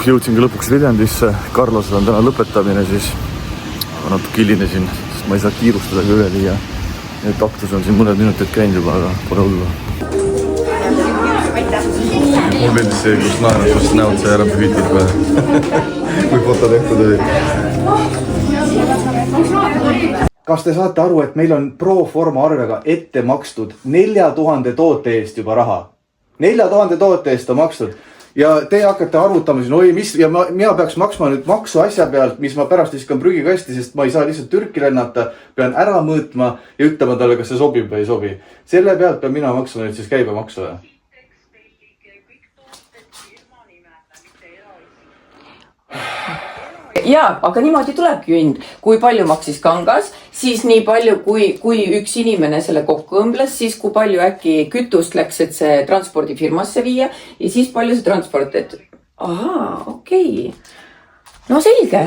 Jõudsin ka lõpuks Viljandisse, Karlosel on täna lõpetamine, siis natuke hilinesin, sest ma ei saa kiirustada ka üle liia. Et aktus on siin mõned minutit käinud juba, aga pole hullu. Mul meeldis see, kus naerad, kus näod see ära pühitid kui foto tehtud oli. Kas te saate aru, et meil on Proforma arvega ette makstud 4000 toote eest juba raha? 4000 toote eest on makstud. Ja te hakkate arvutama siin, oi, mis, ja mina peaks maksma nüüd maksu asja pealt, mis ma pärast viskan prügikasti, sest ma ei saa lihtsalt Türki lennata, pean ära mõõtma ja ütlema talle, kas see sobib või ei sobi. Selle pealt pean mina maksma nüüd siis käibemaksu. Jaa, aga niimoodi tulebki hind. Kui palju maksis kangas, siis nii palju, kui üks inimene selle kokku õmbles, siis kui palju äkki kütust läks, et see transpordifirmasse viia ja siis palju see transport, et ahaa, okei. No selge.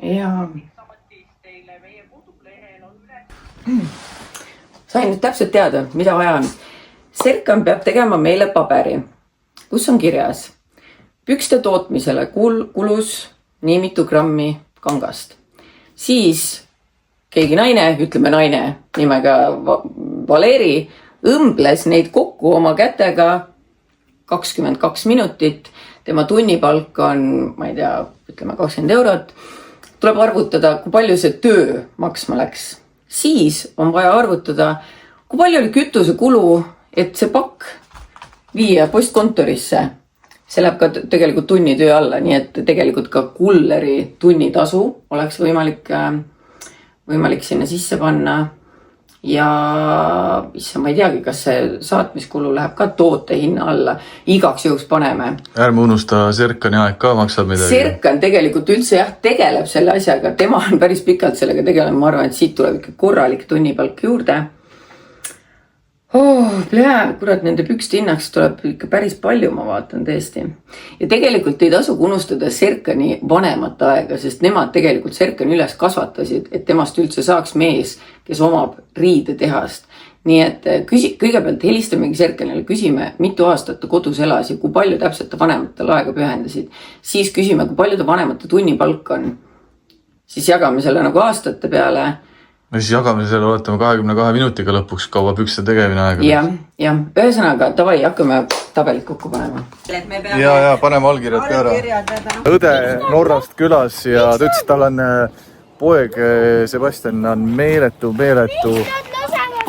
Jaa. Sain nüüd täpselt teada, mida vaja on. Serkan peab tegema meile paberi, kus on kirjas. Pükste tootmisele kulus nii mitu grammi kangast. Siis keegi naine, ütleme naine nimega Valeri, õmbles neid kokku oma kätega 22 minutit. Tema tunnipalk on, ma ei tea, ütleme 20 eurot. Tuleb arvutada, kui palju see töö maksma läks. Siis on vaja arvutada, kui palju oli kütuse kulu, et see pakk viia postkontorisse. See läheb ka tegelikult tunnitöö alla, nii et tegelikult ka kulleri tunnitasu oleks võimalik sinna sisse panna. Ja ma ei teagi, kas see saatmiskulu läheb ka toote hinna alla. Igaks juhuks paneme. Ärme unusta, Serkani aeg ka maksab midagi. Serkan tegelikult üldse tegeleb selle asjaga. Tema on päris pikalt sellega tegeleb. Ma arvan, et siit tuleb ikka korralik tunnipalk juurde. Kurat, nende pükste hinnaks tuleb ikka päris palju, ma vaatan tõesti. Ja tegelikult ei tasu unustada Serkani vanemat aega, sest nemad tegelikult Serkani üles kasvatasid, et temast üldse saaks mees, kes omab riidetehast. Nii et kõigepealt helistamegi Serkanile, küsime, mitu aastat ta kodus elas ja kui palju täpselt ta vanematele aega pühendasid. Siis küsime, kui palju ta vanemate tunnipalk on. Siis jagame selle nagu aastate peale. Me siis jagame selle, oletame 22 minutiga lõpuks kaua pükste tegemine aega. Ja, ühesõnaga, tavai, hakkame tabelit kokku panema. Ja, paneme allkirjad ka ära. Õde Norrast külas ja ta ütles, tal on poeg Sebastian on meeletu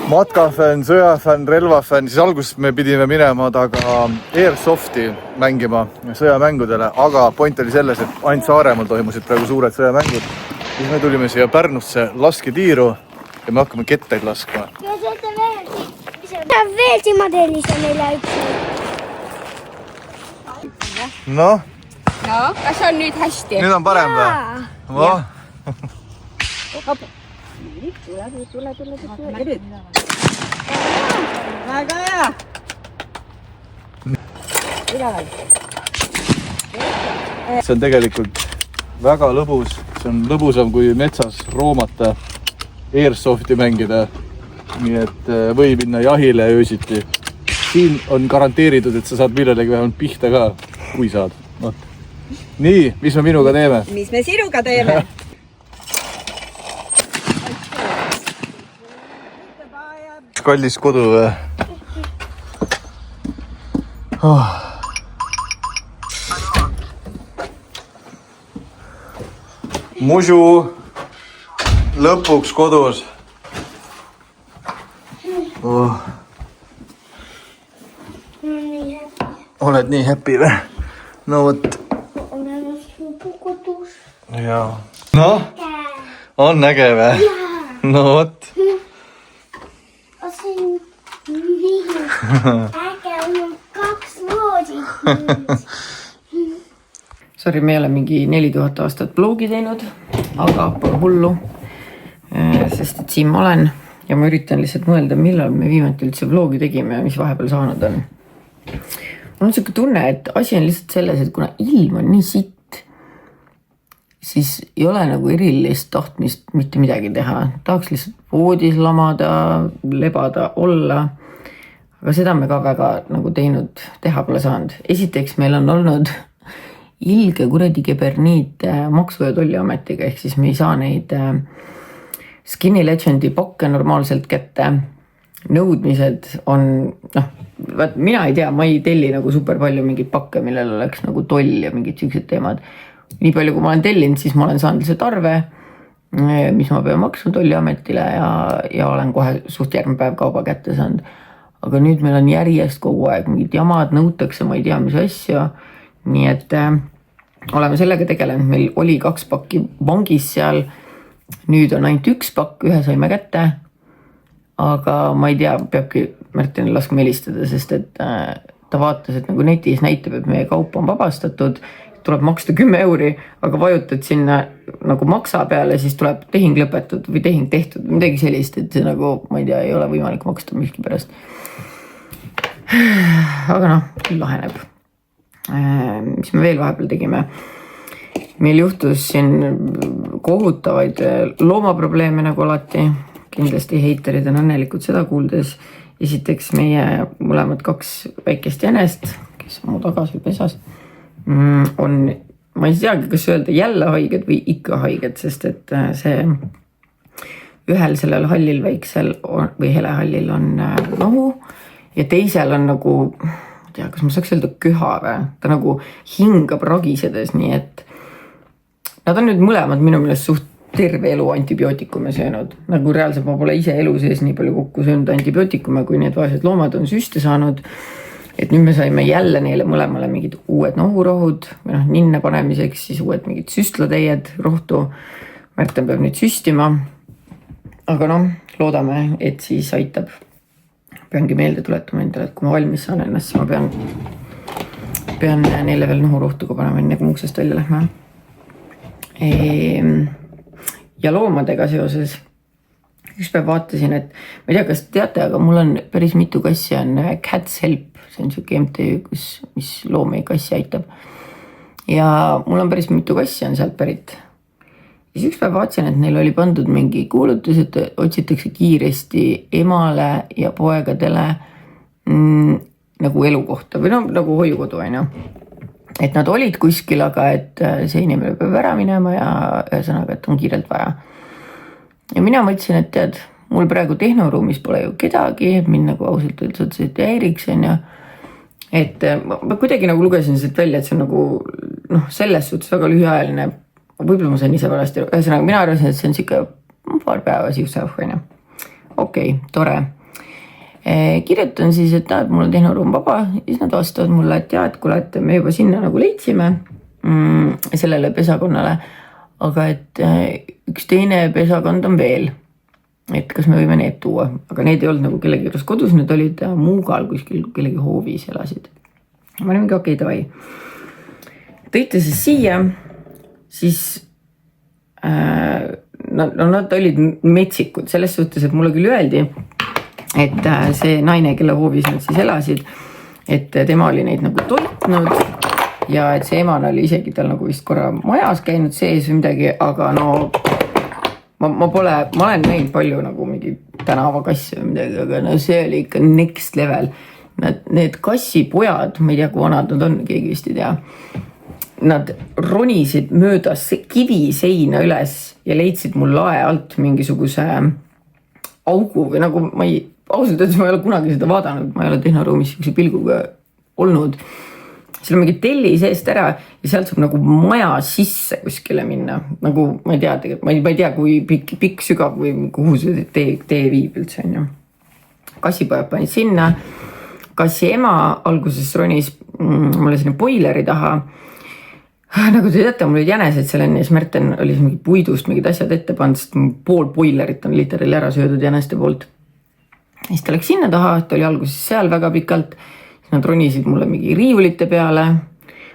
matkafänn, sõjafänn, relvafänn. Siis alguses me pidime minema taga Airsofti mängima sõjamängudele, aga point oli selles, et ainult Saaremaal toimusid praegu suured sõjamängud. Siis me tulime siia Pärnusse lasketiiru ja me hakkame kettaid laskma. Ja seda veel silmateelise neile üks. No, kas on nüüd hästi? nüüd on parem või? Tule. Väga hea. See on tegelikult väga lõbus. See on lõbusam kui metsas roomata, Airsofti mängida. Nii et või minna jahile öösiti. Siin on garanteeritud, et sa saad millelegi vähemalt pihta ka, kui saad. Nii, mis me minuga teeme? Mis me sinuga teeme? Kallis kodu või? Musu lõpuks kodus. Oled nii happy või? No võt. Oleme subu kodus. Jaa. No, on äge või? No võt. Äge on 2 loodi. Sorry, me ei ole mingi 4000 aastat blogi teinud, aga pole hullu, sest et siin ma olen ja ma üritan lihtsalt mõelda, millal me viimati üldse vlogi tegime ja mis vahepeal saanud on. Mul on selline tunne, et asi on lihtsalt selles, et kuna ilm on nii sitt, siis ei ole nagu erilist tahtmist mitte midagi teha. Tahaks lihtsalt voodis lamada, lebada, olla. aga seda me ka väga nagu teha pole saanud. Esiteks meil on olnud ilge kuradi keberniit Maksu- ja Tolliametiga, ehk siis me ei saa neid Skinny Legendi pakke normaalselt kätte. Nõudmised on, mina ei tea, ma ei telli nagu super palju mingeid pakke, millel oleks nagu toll ja mingid siuksed teemad. Nii palju, kui ma olen tellinud, siis ma olen saanud lihtsalt arve, mis ma pean maksma Tolliametile ja olen kohe suht järgmine päev kauba kätte saanud. Aga nüüd meil on järjest kogu aeg mingid jamad, nõutakse, ma ei tea, mis asja. Nii et oleme sellega tegelenud, meil oli 2 pakki vangis seal, nüüd on ainult 1 pakk, 1 saime kätte, aga ma ei tea, peabki Märtenil laskma helistada, sest et ta vaatas, et nagu netis näitab, et meie kaup on vabastatud, tuleb maksta 10 €, aga vajutad sinna nagu maksa peale, siis tuleb tehing lõpetud või tehing tehtud, midagi sellist, et see nagu, ma ei tea, ei ole võimalik maksta miski pärast. Aga küll laheneb. Mis me veel vahepeal tegime? Meil juhtus siin kohutavaid loomaprobleeme nagu alati. Kindlasti heiterid on õnnelikud seda kuuldes. Esiteks meie mõlemad 2 väikest jänest, kes on mu tagas või pesas, on, ma ei teagi, kas öelda jälle haiged või ikka haiged, sest et see ühel sellel hallil väiksel või helehallil on nohu ja teisel on nagu, ma tea, kas ma saaks öelda köha või, ta nagu hingab ragisedes, nii et nad on nüüd mõlemad minu meelest suht terve elu antibiootikume söönud. Nagu reaalselt ma pole ise elu sees nii palju kokku söönud antibiootikume, kui need vaesed loomad on süste saanud. Et nüüd me saime jälle neile mõlemale mingid uued nohurohud või ninne panemiseks, siis uued mingid süstlatäied rohtu. Märten peab nüüd süstima. Aga loodame, et siis aitab. Peangi meelde tuletama endale, et kui ma valmis saan ennast, siis ma pean neile veel nohurohtu ka panema, enne kui uksest välja lähme. Ja loomadega seoses üks päev vaatasin, et ma ei tea, kas teate, aga mul on päris mitu kassi on Cats Help, see on siuke MTÜ, mis loomi kassi aitab. Ja mul on päris mitu kassi on sealt pärit. Ja siis üks päev vaatasin, et neil oli pandud mingi kuulutus, et otsitakse kiiresti emale ja poegadele nagu elukohta või nagu hoiukodu on ju. Et nad olid kuskil, aga et see inimene peab ära minema ja ühesõnaga, et on kiirelt vaja. Ja mina mõtlesin, et tead, mul praegu tehnoruumis pole ju kedagi, mind nagu ausalt öeldes häiriks on ja et ma kuidagi nagu lugesin siit välja, et see on nagu selles suhtes väga lühiajaline, võib-olla ma sain ise valesti, ühesõnaga mina arvasin, et see on siuke paar päeva siuksahv on ja okei, tore. Kirjutan siis, et mul on tehnoruum vaba ja siis nad vastavad mulle, et jah, et kuule, et me juba sinna nagu leidsime sellele pesakonnale, aga et üks teine pesakond on veel, et kas me võime need tuua, aga need ei olnud nagu kellegi juures kodus, need olid Muugal kuskil kellegi hoovis elasid. Ma olin mingi okei, davai. Tõite siis siia, siis nad olid metsikud selles suhtes, et mulle küll öeldi, et see naine, kelle hoovis nad siis elasid, et tema oli neid nagu toitnud ja et see emane oli isegi tal nagu vist korra majas käinud sees või midagi, aga ma olen näinud palju nagu mingi tänavakassi või midagi, aga see oli ikka next level. Need kassipojad, ma ei tea, kui vanad nad on, keegi vist ei tea. Nad ronisid möödas kiviseina üles ja leidsid mul lae alt mingisuguse augu või nagu ausalt öeldes ma ei ole kunagi seda vaadanud, ma ei ole tehnoruumis siukse pilguga olnud. Seal on mingi telli seest ära ja sealt saab nagu maja sisse kuskile minna. Nagu ma ei tea, kui pikk sügav või kuhu see tee viib üldse on ju. Kassipojad panid sinna. Kassi ema alguses ronis mulle sinna boileri taha. Nagu te teate, mul olid jänesed seal enne ja Märten oli mingi puidust mingid asjad ette pannud, sest pool boilerit on literali ära söödud jäneste poolt. Siis ta läks sinna taha, ta oli alguses seal väga pikalt, siis nad ronisid mulle mingi riiulite peale.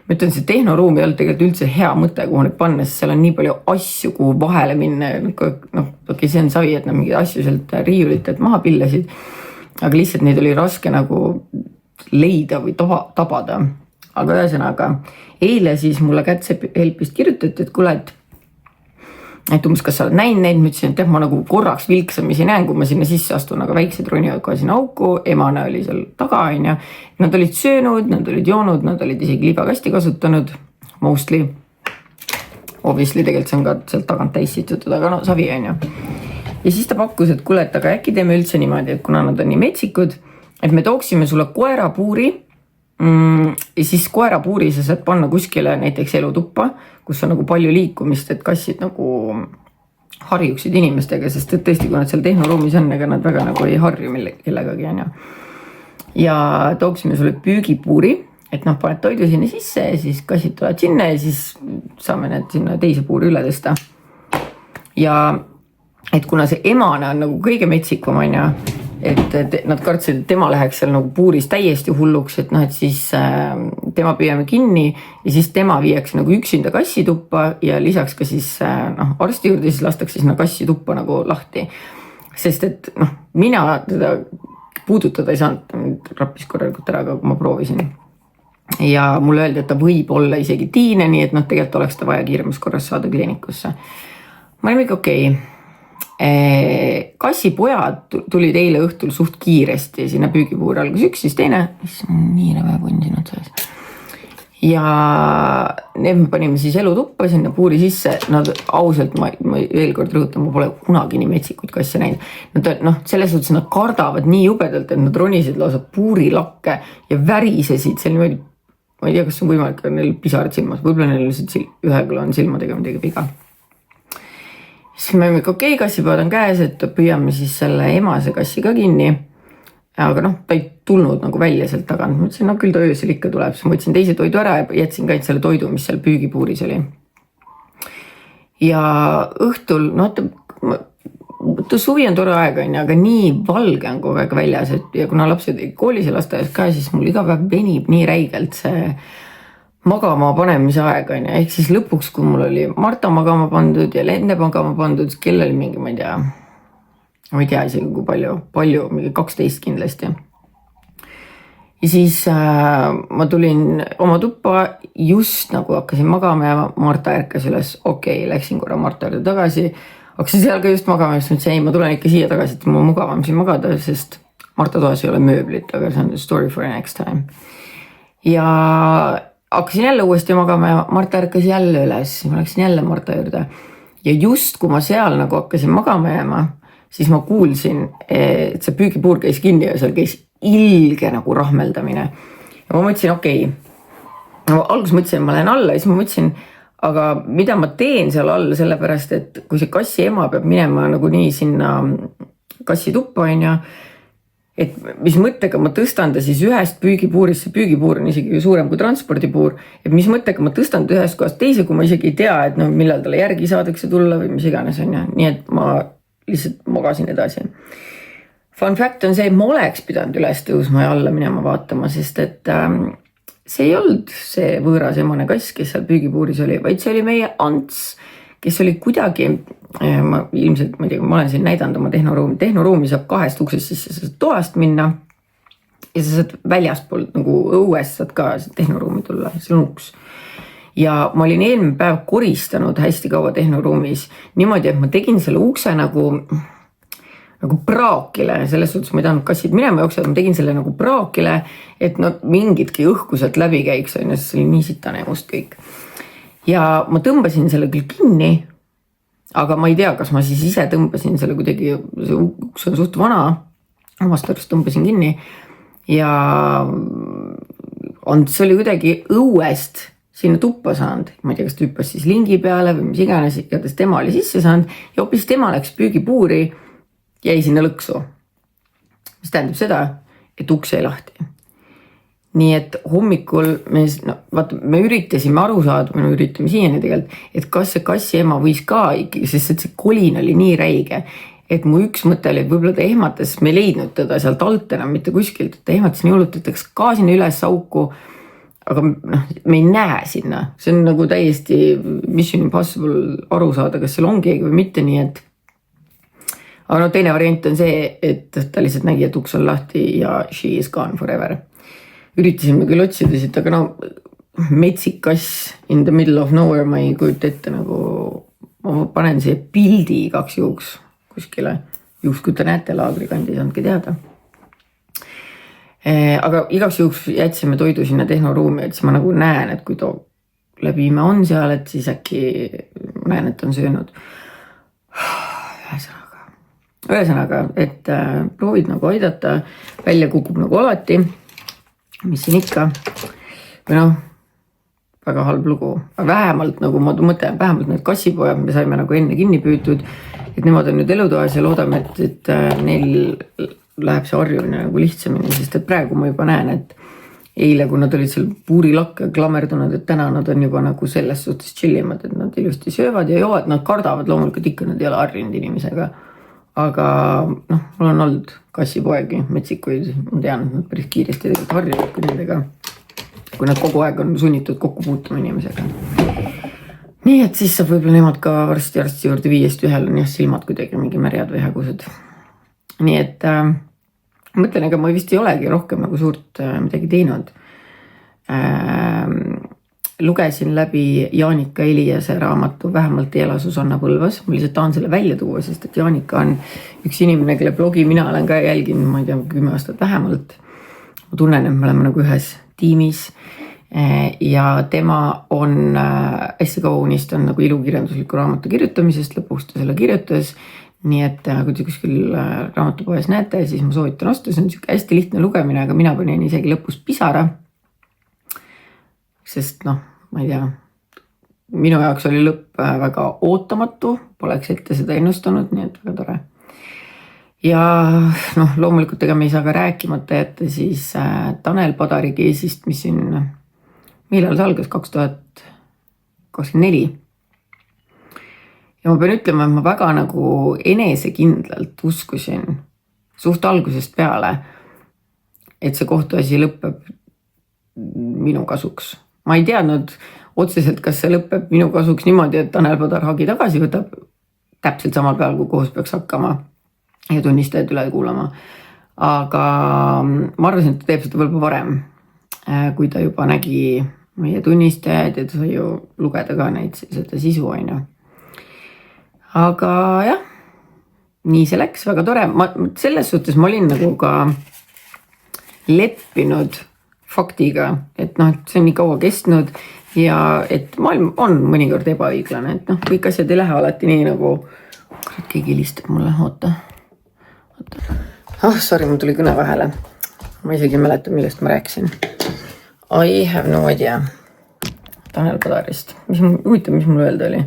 Ma ütlen, see tehnoruum ei olnud tegelikult üldse hea mõte, kuhu need panna, sest seal on nii palju asju, kuhu vahele minna. Okei, see on savi, et nad mingeid asju sealt riiulitelt maha pillasid, aga lihtsalt neid oli raske nagu leida või tabada. Aga ühesõnaga, eile siis mulle Cats Helpist kirjutati, et kuule, et et umbes, kas sa oled näinud neid, ma ütlesin, et jah, ma nagu korraks vilksamisi näen, kui ma sinna sisse astun, aga väiksed ronivad kohe sinna auku, emane oli seal taga, on ju. Nad olid söönud, nad olid joonud, nad olid isegi libakasti kasutanud, mostly. Obviously tegelikult see on ka sealt tagant täis situtud, aga no savi on ju. Ja siis ta pakkus, et kuule, et aga äkki teeme üldse niimoodi, et kuna nad on nii metsikud, et me tooksime sulle koerapuuri ja siis koerapuuri sa saad panna kuskile näiteks elutuppa, kus on nagu palju liikumist, et kassid nagu harjuksid inimestega, sest et tõesti, kui nad seal tehnoruumis on, ega nad väga nagu ei harju kellegagi on ju. Ja tooksime sulle püügipuuri, et noh, paned toidu sinna sisse ja siis kassid tulevad sinna ja siis saame need sinna teise puuri üle tõsta. Ja et kuna see emane on nagu kõige metsikum on ju, et nad kartsid, et tema läheks seal nagu puuris täiesti hulluks, et noh, et siis tema püüame kinni ja siis tema viiakse nagu üksinda kassituppa ja lisaks ka siis noh, arsti juurde siis lastakse sinna kassituppa nagu lahti. Sest et noh, mina teda puudutada ei saanud, rappis korralikult ära, aga kui ma proovisin. Ja mulle öeldi, et ta võib olla isegi tiine, nii et noh, tegelikult oleks ta vaja kiiremas korras saada kliinikusse. Ma olin ikka okei. Kassipojad tulid eile õhtul suht kiiresti sinna püügipuuri algus üks, siis teine, mis on nii räve punn siin otsas. Ja need me panime siis elutuppa sinna puuri sisse. Nad ausalt, ma veel kord rõhutan, ma pole kunagi nii metsikuid kasse näinud. Nad noh, selles suhtes nad kardavad nii jubedalt, et nad ronisid lausa puurilakke ja värisesid seal niimoodi. Ma ei tea, kas on võimalik, et neil pisarad silmas. Võib-olla neil lihtsalt ühel on silmadega midagi viga. Siis me olime okei, kassipojad on käes, et püüame siis selle emase kassi ka kinni. Aga noh, ta ei tulnud nagu välja sealt tagant. Ma mõtlesin, no küll ta öösel ikka tuleb. Siis ma võtsin teise toidu ära ja jätsin ka selle toidu, mis seal püügipuuris oli. Ja õhtul, suvi on tore aeg, aga nii valge on kogu aeg väljas. Ja kuna lapsed koolis ja lasteaias ka, siis mul iga päev venib nii räigelt see magama panemise aeg. Ehk siis lõpuks, kui mul oli Marta magama pandud ja Lende magama pandud, kell oli mingi, ma ei tea isegi kui palju, mingi 12 kindlasti. Ja siis ma tulin oma tuppa, just nagu hakkasin magama ja Marta ärkas üles. Okei, läksin korra Marta juurde tagasi. Hakkasin seal ka just magama ja siis mõtlesin, ei, ma tulen ikka siia tagasi, et mul mugavam siin magada, sest Marta toas ei ole mööblit, aga see on story for next time. Ja hakkasin jälle uuesti magama ja Marta ärkas jälle üles. Ma läksin jälle Marta juurde. Ja just kui ma seal nagu hakkasin magama jääma, siis ma kuulsin, et see püügipuur käis kinni ja seal käis ilge nagu rahmeldamine. Ja ma mõtlesin, okei. Alguses mõtlesin, et ma lähen alla ja siis ma mõtlesin, aga mida ma teen seal all, sellepärast, et kui see kassi ema peab minema nagu nii sinna kassi tuppa, et mis mõttega ma tõstan ta siis ühest püügipuurist, see püügipuur on isegi suurem kui transpordipuur, et mis mõttega ma tõstan ta ühest kohast teise, kui ma isegi ei tea, et no, millal talle järgi saadakse tulla või mis iganes on. Nii et ma lihtsalt magasin edasi. Fun fact on see, et ma oleks pidanud üles tõusma ja alla minema vaatama, sest et see ei olnud see võõras emane kass, kes seal püügipuuris oli, vaid see oli meie Ants, kes oli kuidagi, ma ei tea, ma olen siin näidanud oma tehnoruumi. Tehnoruumi saab 2 uksest sisse, sa saad toast minna ja sa saad väljaspool nagu õuest saad ka tehnoruumi tulla, see on uks. Ja ma olin eelmine päev koristanud hästi kaua tehnoruumis niimoodi, et ma tegin selle ukse nagu praakile, selles suhtes ma ei tahtnud kassid minema jooksed, ma tegin selle nagu praakile, et no mingitki õhku sealt läbi käiks, see oli nii sitane must kõik. Ja ma tõmbasin selle küll kinni, aga ma ei tea, kas ma siis ise tõmbasin selle kuidagi, see uks on suht vana, omast arust tõmbasin kinni ja see oli kuidagi õuest sinna tuppa saanud. Ma ei tea, kas ta hüppas siis lingi peale või mis iganes, igatahes tema oli sisse saanud ja hoopis tema läks püügipuuri jäi sinna lõksu. Mis tähendab seda, et uks jäi lahti. Nii et hommikul me üritasime aru saada, me üritame siiani tegelikult, et kas see kassi ema võis ka ikkagi, sest see kolin oli nii räige, et mu üks mõte oli, et võib-olla ta ehmatas, me ei leidnud teda sealt alt enam mitte kuskilt, et ta ehmatas nii hullult, et läks ka sinna üles auku, aga me ei näe sinna. See on nagu täiesti Mission Impossible aru saada, kas seal on keegi või mitte, nii et aga teine variant on see, et ta lihtsalt nägi, et uks on lahti ja she is gone forever. Üritasime küll otsida siit, aga metsik kass in the middle of nowhere, ma ei kujuta ette nagu ma panen siia pildi igaks juhuks kuskile, juhuks kui te näete laagrikandis, andke teada. Aga igaks juhuks jätsime toidu sinna tehnoruumi, et siis ma nagu näen, et kui too läbime on seal, et siis äkki näen, et on söönud. Ühesõnaga, et proovid nagu aidata, välja kukub nagu alati, mis siin ikka, või noh, väga halb lugu, aga vähemalt nagu ma mõtlen, vähemalt need kassipojad, me saime nagu enne kinni püütud, et nemad on nüüd elutoas ja loodame, et neil läheb see harjumine nagu lihtsamini, sest et praegu ma juba näen, et eile, kui nad olid seal puurilakke klammerdunud, et täna nad on juba nagu selles suhtes chillimad, et nad ilusti söövad ja joovad, nad kardavad loomulikult ikka, nad ei ole harjunud inimesega. Aga noh, mul on olnud kassipoegi, metsikuid, ma tean, et nad päris kiiresti tegelikult harjuvad kui nendega, kui nad kogu aeg on sunnitud kokku puutuma inimesega. Nii et siis saab võib-olla nemad ka varsti juurde 5-1 on jah silmad kuidagi mingi märjad või hägused. Nii et mõtlen, ega ma vist ei olegi rohkem nagu suurt midagi teinud. Lugesin läbi Jaanika Eliase raamatu Vähemalt ei ela Susanna Põlvas. Ma lihtsalt tahan selle välja tuua, sest et Jaanika on üks inimene, kelle blogi mina olen ka jälginud, ma ei tea, 10 aastat vähemalt. Ma tunnen, et me oleme nagu ühes tiimis ja tema on hästi kaua unistanud nagu ilukirjandusliku raamatu kirjutamisest, lõpuks ta selle kirjutas. Nii et kui te kuskil raamatupoes näete, siis ma soovitan osta, see on hästi lihtne lugemine, aga mina panin isegi lõpus pisara. Sest noh, ma ei tea, minu jaoks oli lõpp väga ootamatu, poleks ette seda ennustanud, nii et väga tore. Ja noh, loomulikult ega me ei saa ka rääkimata jätta siis Tanel Padari keisist, mis siin, millal see algas, 2024. Ja ma pean ütlema, et ma väga nagu enesekindlalt uskusin suht algusest peale, et see kohtuasi lõpeb minu kasuks. Ma ei teadnud otseselt, kas see lõpeb minu kasuks niimoodi, et Tanel Padar hagi tagasi võtab täpselt samal peal, kui kohus peaks hakkama ja tunnistajad üle kuulama. Aga ma arvasin, et ta teeb seda võib-olla varem, kui ta juba nägi meie tunnistajad ja ta sai ju lugeda ka neid seda sisu aina. Aga jah, nii see läks, väga tore. Selles suhtes ma olin nagu ka leppinud faktiga, et noh, see on nii kaua kestnud ja et maailm on mõnikord ebaõiglane, et noh, kõik asjad ei lähe alati nii nagu, keegi helistab mulle, oota. Sorry, mul tuli kõne vahele. Ma isegi ei mäleta, millest ma rääkisin. I have no idea. Tanel Padarist. Mis mul öelda oli?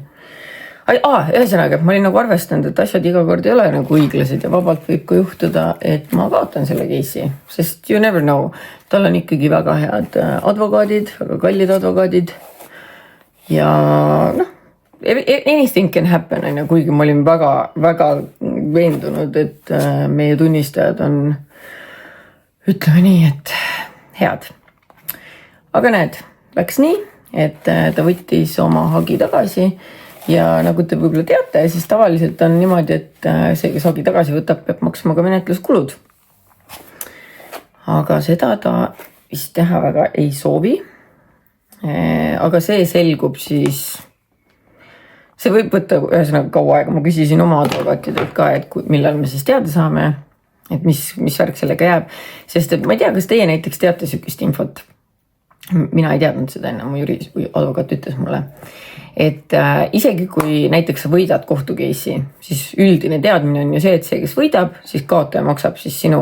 Ühesõnaga, ma olin nagu arvestanud, et asjad iga kord ei ole nagu õiglased ja vabalt võib ka juhtuda, et ma kaotan selle case'i, sest you never know. Tal on ikkagi väga head advokaadid, väga kallid advokaadid ja noh, anything can happen, kuigi ma olin väga, väga veendunud, et meie tunnistajad on, ütleme nii, et head. Aga näed, läks nii, et ta võttis oma hagi tagasi. Ja nagu te võib-olla teate, siis tavaliselt on niimoodi, et see, kes hagi tagasi võtab, peab maksma ka menetluskulud. Aga seda ta vist teha väga ei soovi. Aga see selgub siis, see võib võtta ühesõnaga kaua aega. Ma küsisin oma advokaatidelt ka, et millal me siis teada saame, et mis värk sellega jääb. Sest et ma ei tea, kas teie näiteks teate sükist infot. Mina ei teadnud seda enne, mu advokaat ütles mulle. Et isegi kui näiteks sa võidad kohtukeisi, siis üldine teadmine on ju see, et see, kes võidab, siis kaotaja maksab siis sinu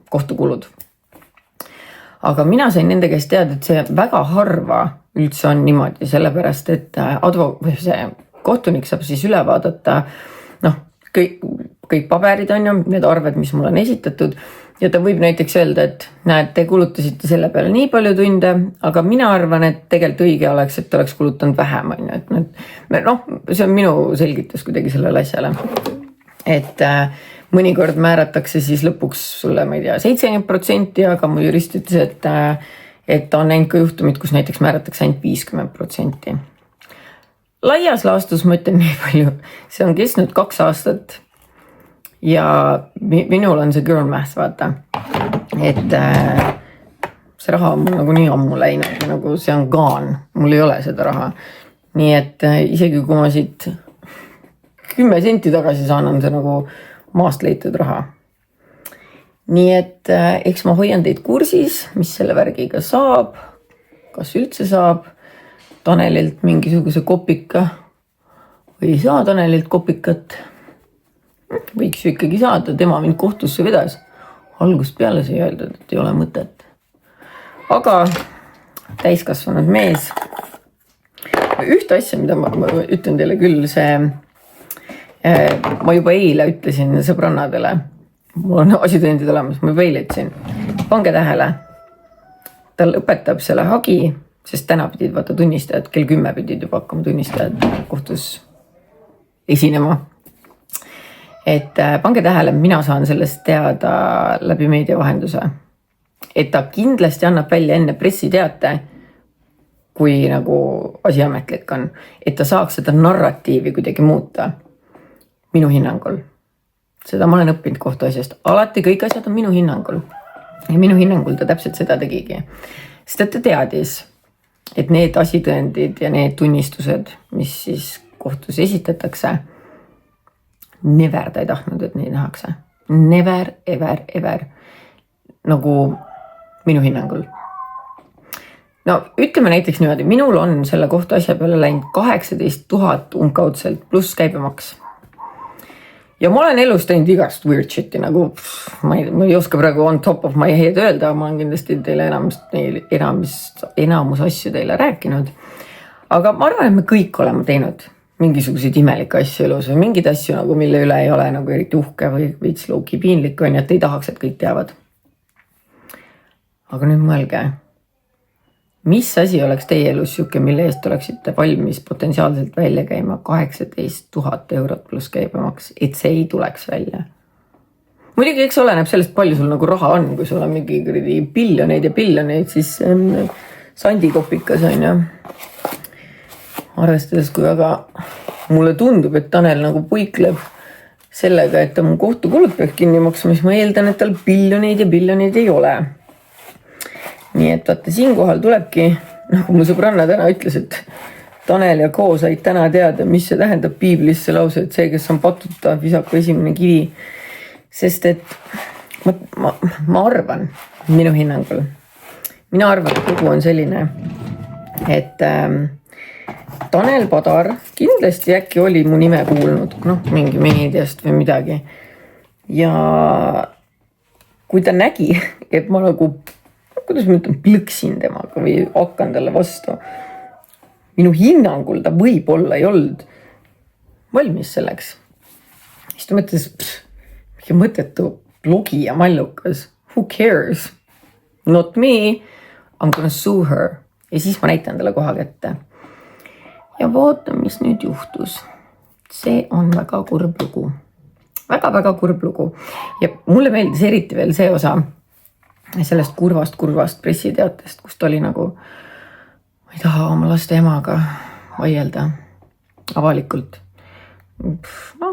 kohtukulud. Aga mina sain nende käest teada, et see väga harva üldse on niimoodi, sellepärast, et see kohtunik saab siis üle vaadata noh, kõik paberid on ju, need arved, mis mul on esitatud ja ta võib näiteks öelda, et näed, te kulutasite selle peale nii palju tunde, aga mina arvan, et tegelikult õige oleks, et oleks kulutanud vähem, on ju, et noh, see on minu selgitus kuidagi sellele asjale. Et mõnikord määratakse siis lõpuks sulle, ma ei tea, 70%, aga mu jurist ütles, et on näinud ka juhtumid, kus näiteks määratakse ainult 50%. Laias laastus ma ütlen nii palju, see on kestnud 2 aastat ja minul on see girl math, vaata, et see raha on mul nagu nii ammu läinud, nagu see on gone, mul ei ole seda raha. Nii et isegi kui ma siit 10 senti tagasi saan, on see nagu maast leitud raha. Nii et eks ma hoian teid kursis, mis selle värgiga saab, kas üldse saab Tanelilt mingisuguse kopika või ei saa Tanelilt kopikat. Võiks ju ikkagi saada, tema mind kohtusse vedas. Algust peale sai öeldud, et ei ole mõtet. Aga täiskasvanud mees. Ühte asja, mida ma ütlen teile küll, ma juba eile ütlesin sõbrannadele, mul on asitõendid olemas, ma juba eile ütlesin, pange tähele, ta lõpetab selle hagi, sest täna pidid vaata tunnistajad, kell 10 pidid juba hakkama tunnistajad kohtus esinema. Et pange tähele, mina saan sellest teada läbi meedia vahenduse. Et ta kindlasti annab välja enne pressiteate, kui nagu asi ametlik on. Et ta saaks seda narratiivi kuidagi muuta. Minu hinnangul. Seda ma olen õppinud kohtuasjast. Alati kõik asjad on minu hinnangul. Ja minu hinnangul ta täpselt seda tegigi. Sest et ta teadis, et need asitõendid ja need tunnistused, mis siis kohtus esitatakse, never ta ei tahtnud, et neid nähakse. Never, ever. Nagu minu hinnangul. No ütleme näiteks niimoodi, minul on selle kohtu asja peale läinud 18 000 umbkaudselt pluss käibemaks. Ja ma olen elus teinud igast weird shit'i, nagu ma ei oska praegu on top of my head öelda, ma olen kindlasti teile enamus asju teile rääkinud. Aga ma arvan, et me kõik oleme teinud mingisuguseid imelikke asju elus või mingid asju, nagu, mille üle ei ole nagu eriti uhke või veits loogi piinlik on, et ei tahaks, et kõik teavad. Aga nüüd mõelge, mis asi oleks teie elus siuke, mille eest oleksite valmis potentsiaalselt välja käima 18 000 eurot pluss käibemaks, et see ei tuleks välja. Muidugi eks oleneb sellest, palju sul nagu raha on, kui sul on mingi biljoneid ja biljoneid, siis sandikopikas on ja arvestades, kui väga mulle tundub, et Tanel nagu puikleb sellega, et ta mu kohtukulud peab kinni maksma, siis ma eeldan, et tal biljoneid ja biljoneid ei ole. Nii et vaata, siinkohal tulebki, nagu mu sõbranna täna ütles, et Tanel ja Ko said täna teada, mis see tähendab piiblis see lause, et see, kes on patuta, visaku esimene kivi. Sest et ma arvan, minu hinnangul, mina arvan, et lugu on selline, et Tanel Padar kindlasti äkki oli mu nime kuulnud, mingi meediast või midagi. Ja kui ta nägi, et ma nagu kuidas ma ütlen, plõksin temaga või hakkan talle vastu. Minu hinnangul ta võib-olla ei olnud valmis selleks. Siis ta mõtles, mingi mõttetu blogi ja mallukas. Who cares? Not me. I'm gonna sue her. Ja siis ma näitan talle koha kätte. Ja vaata, mis nüüd juhtus. See on väga kurb lugu. Väga kurb lugu. Ja mulle meeldis eriti veel see osa, sellest kurvast pressiteatest, kus ta oli nagu, ma ei taha oma laste emaga vaielda avalikult.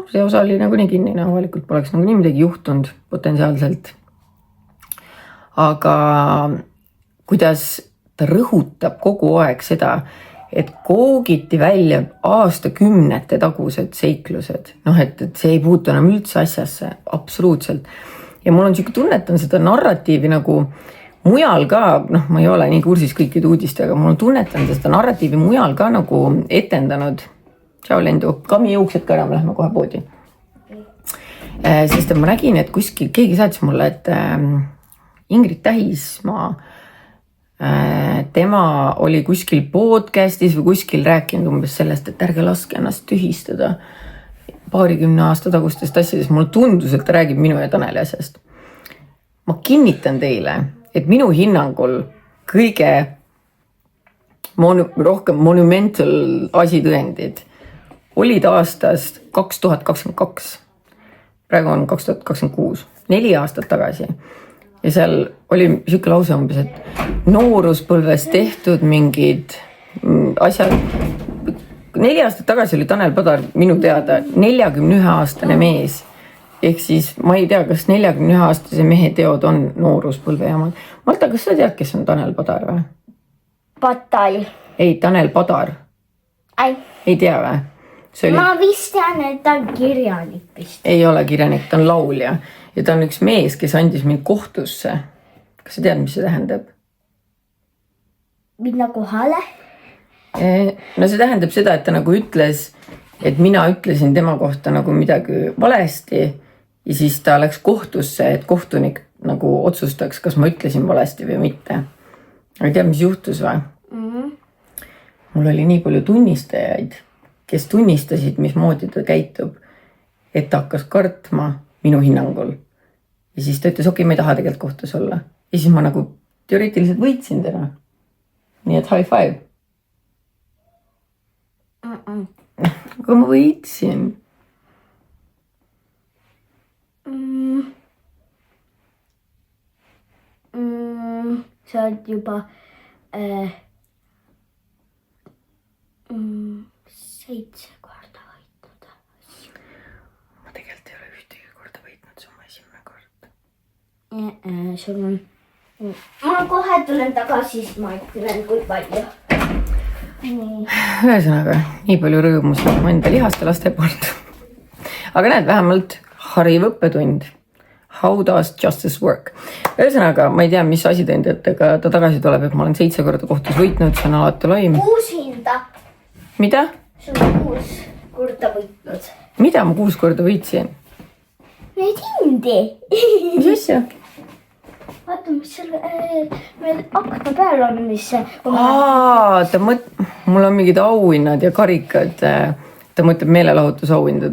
See osa oli nagu nii kinnine, avalikult poleks nagu nii midagi juhtunud potentsiaalselt. Aga kuidas ta rõhutab kogu aeg seda, et koogiti välja aastakümnete tagused seiklused. Et see ei puutu enam üldse asjasse, absoluutselt. Ja mul on siuke tunnetan seda narratiivi nagu mujal ka, ma ei ole nii kursis kõikide uudistega, mul on tunnetan seda narratiivi mujal ka nagu etendanud. Tšau Lendu, kammi juuksed ka enam, lähme kohe poodi. Sest ma nägin, et kuskil keegi saatis mulle, et Ingrid Tähismaa, tema oli kuskil podcastis või kuskil rääkinud umbes sellest, et ärge laske ennast tühistada 20 aasta tagustest asjadest. Mulle tundus, et ta räägib minu ja Taneli asjast. Ma kinnitan teile, et minu hinnangul kõige rohkem monumental asitõendid olid aastast 2022. Praegu on 2026, 4 aastat tagasi. Ja seal oli siuke lause umbes, et nooruspõlves tehtud mingid asjad. 4 aastat tagasi oli Tanel Padar minu teada 41-aastane mees. Ehk siis ma ei tea, kas 41-aastase mehe teod on nooruspõlve jamad. Marta, kas sa tead, kes on Tanel Padar või? Patal. Ei, Tanel Padar. Ai. Ei tea või? see oli, ma vist tean, et ta on kirjanik vist. ei ole kirjanik, ta on laulja ja ta on üks mees, kes andis mind kohtusse. Kas sa tead, mis see tähendab? Minna kohale? No see tähendab seda, et ta nagu ütles, et mina ütlesin tema kohta nagu midagi valesti ja siis ta läks kohtusse, et kohtunik nagu otsustaks, kas ma ütlesin valesti või mitte. Aga tead, mis juhtus või? Mul oli nii palju tunnistajaid, kes tunnistasid, mismoodi ta käitub, et ta hakkas kartma minu hinnangul. Ja siis ta ütles, okei, ma ei taha tegelikult kohtus olla. Ja siis ma nagu teoreetiliselt võitsin täna. Nii et high five. Aga ma võitsin. Sa oled juba 7 korda võitnud. Ma tegelikult ei ole ühtegi korda võitnud, see on mu esimene kord. Sul on... Ma kohe tulen tagasi, siis ma ütlen, kui palju. Ühesõnaga, nii palju rõõmu saab mu enda lihaste laste poolt. Aga näed, vähemalt hariv õppetund. How does justice work? Ühesõnaga, ma ei tea, mis asitõendjatega ta tagasi tuleb, et ma olen 7 korda kohtus võitnud, see on alati laim. 6 hinda. Mida? Sul on 6 korda võitnud. Mida ma 6 korda võitsin? Neid hindi. Mis asja? Vaata, mis selle meil akna peal on, mis... Mul on mingid auhinnad ja karikad. Ta mõtleb meelelahutusauhinde.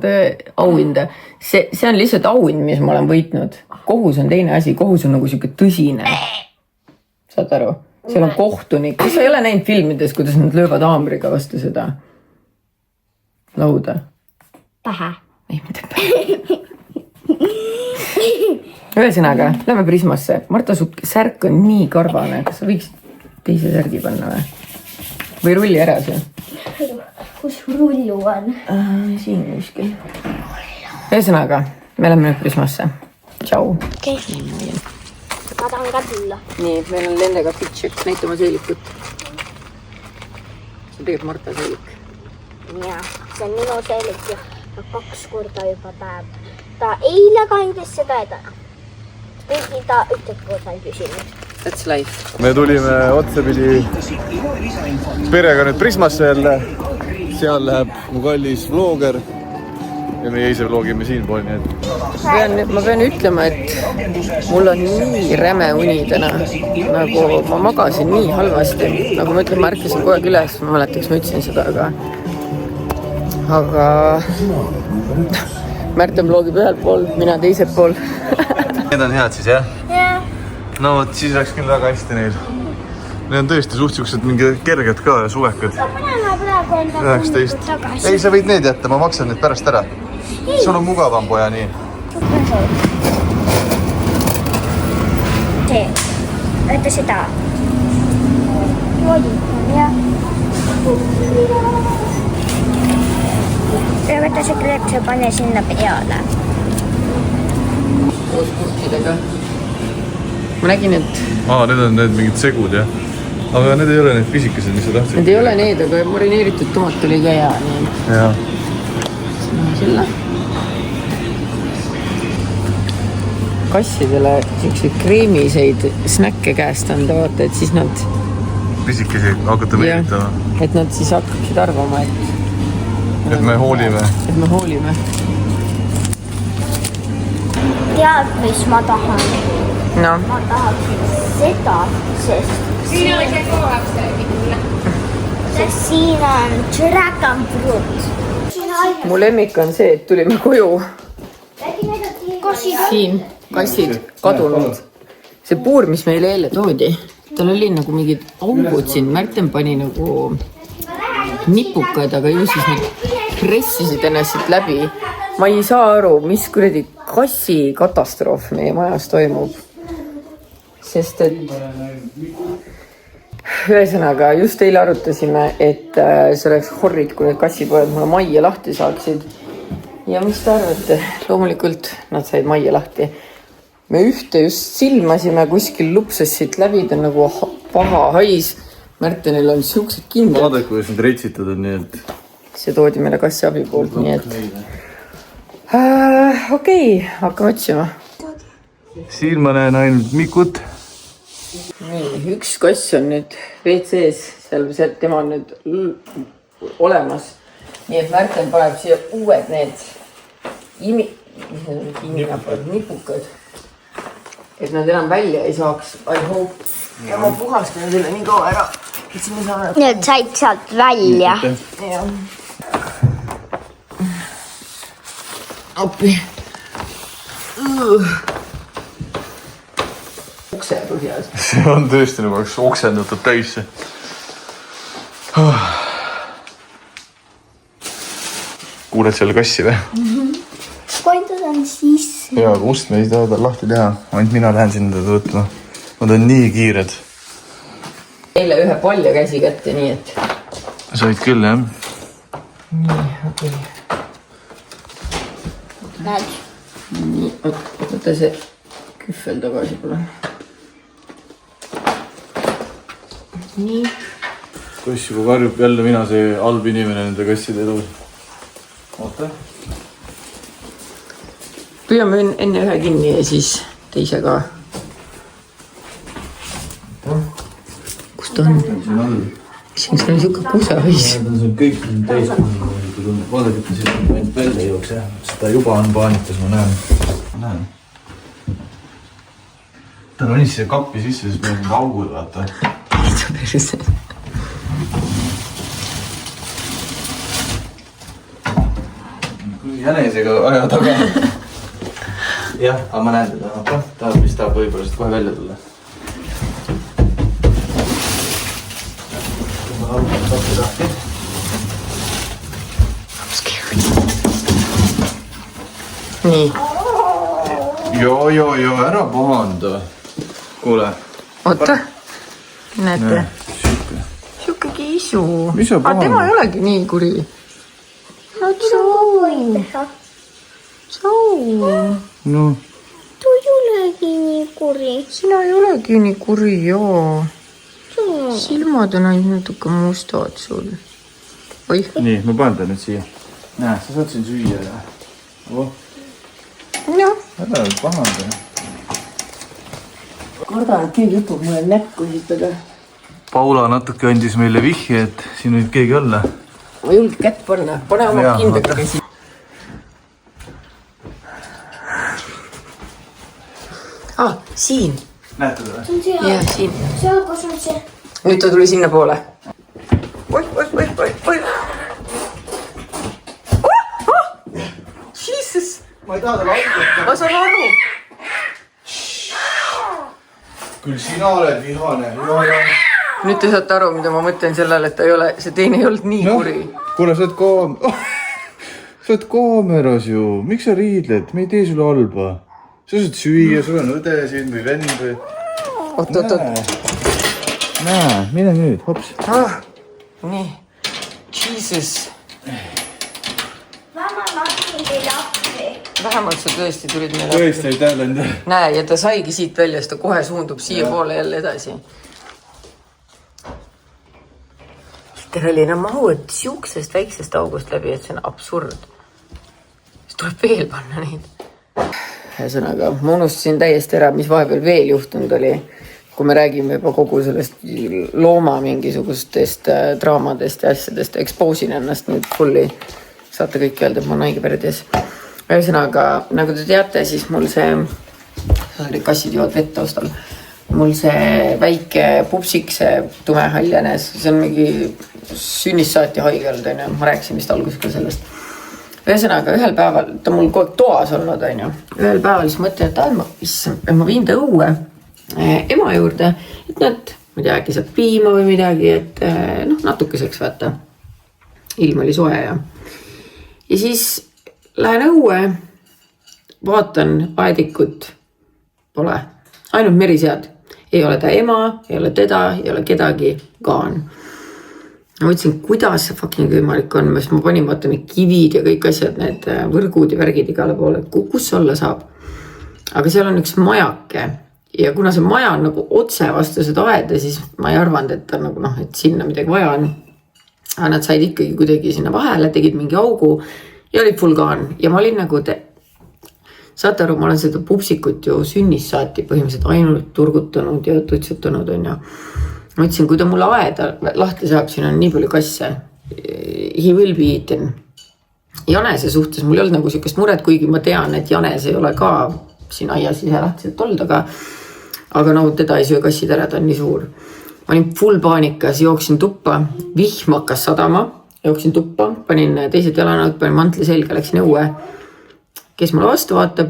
See on lihtsalt auhind, mis ma olen võitnud. Kohus on teine asi. Kohus on nagu siuke tõsine. Saad aru? Seal on kohtunik. Kas sa ei ole näinud filmides, kuidas nad löövad haamriga vastu seda lauda? Pähe. Ei, mitte pähe. Ühesõnaga, lähme Prismasse. Marta, su särk on nii karvane. Kas sa võiksid teise särgi panna või? Või rulli ära see? Kus rullu on? Siin kuskil. Ühesõnaga, me lähme nüüd Prismasse. Tšau. Okei. Ma tahan ka tulla. Nii, meil on lendega picture. Näita oma seelikut. See on tegelikult Marta seelik. Ja, see on minu seelik ja 2 korda juba päev. Ta eile kandis seda ja täna. Kõigi ta ütleb, kui sa ei küsinud. That's life. Me tulime otsapidi perega nüüd Prismasse jälle. Seal läheb mu kallis vlogger ja meie ise vlogime siinpool, nii et... Ma pean ütlema, et mul on nii räme uni täna. Nagu ma magasin nii halvasti. Nagu ma ütlen, ma ärkasin kogu aeg üles, ma mäletaks, ma ütlesin seda, aga... Märten vlogib ühel pool, mina teisel pool. Need on head siis, jah? Jah. No vot, siis läks küll väga hästi neil. Need on tõesti suht siuksed mingi kerged ka ja suvekad. Paneme praegu enda 19. tagasi. Ei, sa võid need jätta, ma maksan need pärast ära. Sul on mugavam poja, nii. See, võtta seda. Jah. Ja võtta see kleeps ja pane sinna peale. Koos kurkidega. Ma nägin, et... Need on need mingid segud, jah. Aga need ei ole need pisikesed, mis sa tahtsid. Need ei ole need, aga marineeritud tomat oli ka hea. Jah. Selle. Kassidele siukseid kreemiseid snäkke käest anda, vaata, et siis nad... Pisikesi hakata meelitama. Et nad siis hakkaksid arvama, et me hoolime. Et me hoolime. Tead, mis ma tahan? No. Ma tahaksin seda, sest siin on dragon fruit. Mu lemmik on see, et tulime koju. Kassid. Siin kassid kadunud. See puur, mis meile eile toodi, tal oli nagu mingid augud siin. Märten pani nagu nipukad, aga ju siis need pressisid ennast siit läbi. Ma ei saa aru, mis kuradi kassi katastroof meie majas toimub. Sest et ühesõnaga just eile arutasime, et see oleks horrid, kui need kassipojad mulle majja lahti saaksid. Ja mis te arvate? Loomulikult nad said majja lahti. Me ühte just silmasime, kuskil lupsas siit läbi, ta nagu paha hais. Märtenil on siuksed kindlad. Vaadake, kuidas need retsitud on, nii et see toodi meile kassiabi poolt, nii et okei, hakkame otsima. Siin ma näen ainult Mikut. Nii, üks kass on nüüd WC-s, seal tema on nüüd olemas. Nii et Märten paneb siia uued need nipukad, et nad enam välja ei saaks. I hope. Ja ma puhastan selle nii kaua ära. Nüüd said sealt välja. Jah. Appi. Okse põhjas. See on tõesti nagu oleks oksendatud täisse. Kuuled selle kassi või? Koitud on sisse. Jaa, aga ust me ei taha tal lahti teha. Ainult mina lähen sinna võtma. Nad on nii kiired. Eile ühe palja käsi kätte, nii et... Said küll, jah? Nii, okei. Näed. Nii, võtta see kühvel tagasi pole. Nii. Kass juba karjub jälle mina see halb inimene nende kasside elus. Oota. Püüame enne ühe kinni ja siis teise ka. Kus ta on? Siin all. Siin on niisugune kusahõis. Need on seal kõik täis. Vaadake, et siin ainult välja jooks, jah. Seda juba on paanikas, ma näen. Ta ronis siia kappi sisse, siis meil on augud, vaata. Mida perse? Jänesega aja taga. Jah, aga ma näen teda. Tahab, mis tahab võib-olla kohe välja tulla. Nii. Joo, ära pahanda. Kuule. Oota. Näete? Siuke. Siuke kiisu. Mis sa pahanda? Tema ei olegi nii kuri. No tšau. No. Tu ei olegi nii kuri. Sina ei olegi nii kuri, joo. Silmad on ainult natuke mustad sul. Oih. Nii, ma panen ta nüüd siia. Näe, sa saad siin süüa ja... Oh. Jah. Ära pahanda. Kardan, et keegi hüppab mulle näkku esitada. Paula natuke andis meile vihje, et siin võib keegi olla. Ma julge kätt panna. Pane oma kindlaka käsi. Siin. Näete teda? See on see. Jah, siin. See, kus on see. Nüüd ta tuli sinna poole. Oi. Jesus. Ma ei taha talle aidata. Ma saan aru. Küll sina oled vihane. Nüüd te saate aru, mida ma mõtlen sellele, et ta ei ole, see teine ei olnud nii kuri. Kuule, sa oled kaameras ju. Miks sa riidled? Me ei tee sulle halba. Sa saad süüa, sul on õde siin või vend või... Oot. Näe, mine nüüd, hops. Nii. Jesus. Mama, ma hakkin teile appi. Vähemalt sa tõesti tulid meile. Tõesti ei tähelend. Näe, ja ta saigi siit välja, siis ta kohe suundub siia poole jälle edasi. Literali, no mahuvad siuksest väiksest august läbi, et see on absurd. Siis tuleb veel panna neid. Ühesõnaga, ma unustasin täiesti ära, mis vahepeal veel juhtunud oli, kui me räägime juba kogu sellest looma mingisugustest draamadest ja asjadest. Exposin ennast nüüd fulli. Saate kõik öelda, et ma olen haigeperdes. Ühesõnaga, nagu te teate, siis mul see, kassid joovad vett taustal, mul see väike pupsik, see tumehall jänes, see on mingi sünnist saati haige olnud, ma rääkisin vist alguses ka sellest. Ühesõnaga, ühel päeval, ta mul kogu aeg toas olnud, ühel päeval siis mõtlen, et ma viin ta õue ema juurde, et nad, ma ei tea, äkki saab piima või midagi, et natukeseks vaata. Ilm oli soe ja siis lähen õue, vaatan aedikut, pole, ainult merisead. Ei ole ta ema, ei ole teda, ei ole kedagi, kaan. Ma mõtlesin, kuidas see fucking võimalik on, sest ma panin vaata need kivid ja kõik asjad, need võrgud ja värgid igale poole, kus olla saab. Aga seal on üks majake ja kuna see maja on nagu otse vastu seda aeda, siis ma ei arvanud, et ta nagu et sinna midagi vaja on. aga nad said ikkagi kuidagi sinna vahele, tegid mingi augu ja olid full gone ja ma olin nagu saate aru, ma olen seda pupsikut ju sünnist saati põhimõtteliselt ainult turgutanud ja tutsutanud on ju. Ma ütlesin, kui ta mulle aeda lahti saab, siin on nii palju kasse. He will be eaten. Janese suhtes mul ei olnud nagu sellist muret, kuigi ma tean, et Janes ei ole ka siin aias ise lahtiselt olnud, aga no teda ei söö kassid ära, ta on nii suur. Ma olin full paanikas, jooksin tuppa, vihm hakkas sadama, jooksin tuppa, panin teised jalanud, panin mantli selga, läksin õue. Kes mulle vastu vaatab?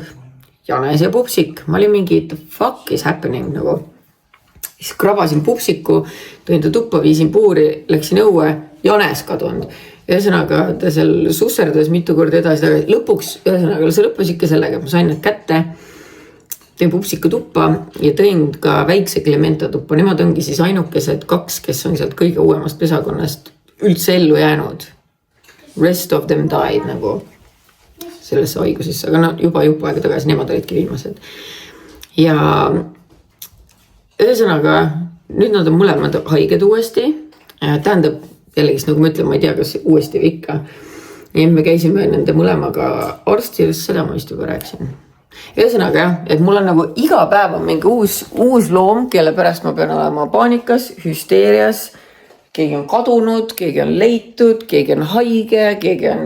Janes ja pupsik. Ma olin mingi, the fuck is happening nagu. Siis krabasin pupsiku, tõin ta tuppa, viisin puuri, läksin õue, Janes kadunud. Ühesõnaga, ta seal susserdas mitu korda edasi. Lõpuks, ühesõnaga, see lõppus ikka sellega, ma sain need kätte, tõin pupsiku tuppa ja tõin ka väikse Clementa tuppa. Nemad ongi siis ainukesed 2, kes on sealt kõige uuemast pesakonnast üldse ellu jäänud. Rest of them died nagu sellesse haigusesse, aga no juba aega tagasi, nemad olidki viimased. Ja ühesõnaga, nüüd nad on mõlemad haiged uuesti. Tähendab, jällegi, nagu ma ütlen, ma ei tea, kas uuesti või ikka. Ja me käisime nende mõlemaga arstil, seda ma vist juba rääkisin. Ühesõnaga jah, et mul on nagu iga päev on mingi uus loom, kelle pärast ma pean olema paanikas, hüsteerias. Keegi on kadunud, keegi on leitud, keegi on haige, keegi on...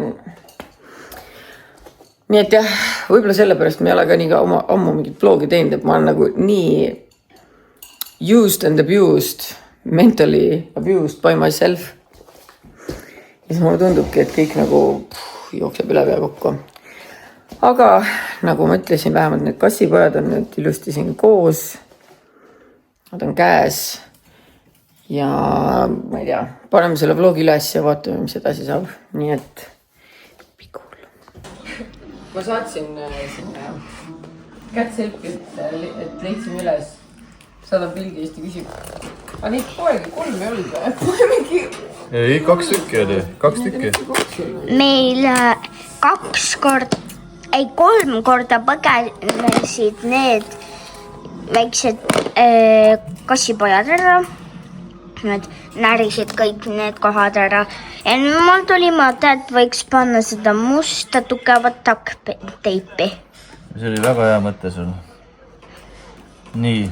Nii et jah, võib-olla sellepärast me ei ole ka nii ka ammu mingit bloogi teinud, et ma olen nagu nii used and abused, mentally abused by myself. Ja siis mulle tundubki, et kõik nagu jookseb üle pea kokku. Aga nagu ma ütlesin, vähemalt need kassipojad on nüüd ilusti siin koos. Nad on käes. Ja ma ei tea, paneme selle vlogi üles ja vaatame, mis edasi saab. Nii et ma saatsin sinna kätselpi, et leidsime üles. Saadan pildi Eesti küsib. Aga neid poegi 3 ei olnud. Ei, 2 tükki oli. 2 tükki. Meil 3 korda põgenesid need väiksed kassipojad ära. Nad närisid kõik need kohad ära. Ja mul tuli mõte, et võiks panna seda musta tugevat takteipi. See oli väga hea mõte sul. Nii.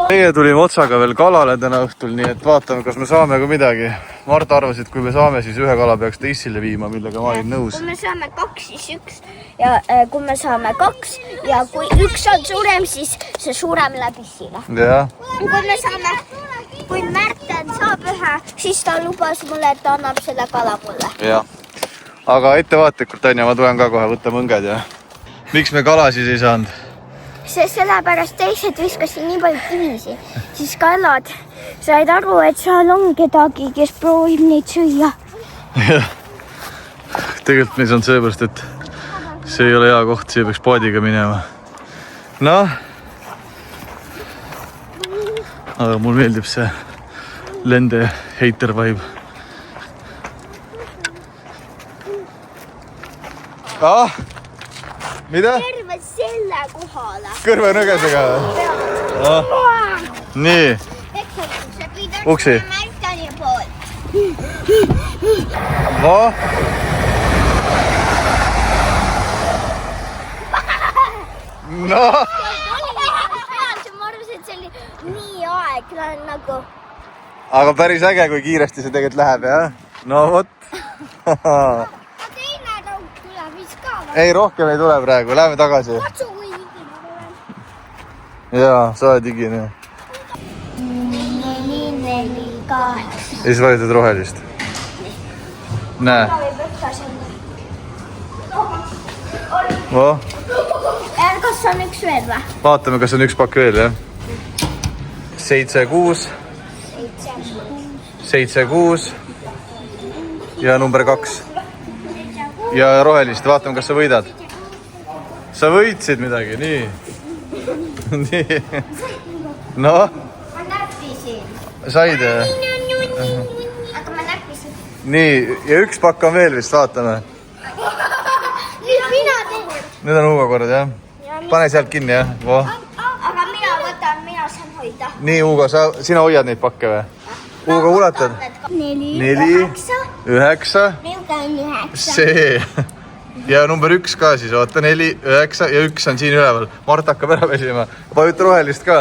Meie tulime otsaga veel kalale täna õhtul, nii et vaatame, kas me saame ka midagi. Mart arvas, et kui me saame, siis ühe kala peaks teissile viima, millega ma olin nõus. Kui me saame 2, siis 1. Ja kui me saame 2 ja kui 1 on suurem, siis see suurem läheb issile. Ja. Kui Märten saab ühe, siis ta lubas mulle, et ta annab selle kala mulle. Ja. Aga ettevaatlikult, Tanja, ma tulen ka kohe võtta mõnged ja... Miks me kala siis ei saanud? Sellepärast teised viskasid nii palju kivisi. Siis kalad said aru, et seal on kedagi, kes proovib neid süüa. Tegelikult me ei saanud seepärast, et see ei ole hea koht, siia peaks paadiga minema. Noh. Aga mul meeldib see lende hater vibe. Mida? Terve selle kohale. Kõrvenõgesega. Nii. Uksi. Märtani pool. No. Ma arvasin, et see oli nii aeg nagu... Aga päris äge, kui kiiresti see tegelikult läheb, jah? No vot. Teine rauk tuleb vist ka. Ei, rohkem ei tule praegu. Läheme tagasi. Katsu, kui higine olen. Jaa, sa oled higine. 4, 8. Ja siis vajutad rohelist. Näe. Kas on 1 veel või? Vaatame, kas on 1 pakk veel, jah? 7, 6. 7, 6. Ja number 2. Ja rohelist, vaatame, kas sa võidad. Sa võitsid midagi, nii. Nii. No? Ma näppisin. Said, Aga ma näppisin. Nii, ja 1 pakk on veel vist, vaatame. Nüüd mina teen. Nüüd on uue kord, jah? Pane sealt kinni, jah? Aga mina mina saan hoida. nii, Hugo, sina hoiad neid pakke või? Hugo, ulatad? 4, 9. Minuga on 9. See. Ja number 1 ka siis, oota, 4, 9 ja 1 on siin üleval. Mart hakkab ära pesima. Vajuta rohelist ka.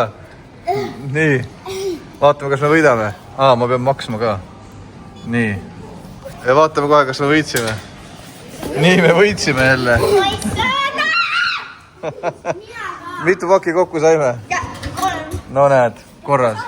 Nii. Vaatame, kas me võidame. Ma pean maksma ka. Nii. Ja vaatame kohe, kas me võitsime. Nii, me võitsime jälle. Mitu pakki kokku saime? 3. No näed, korras.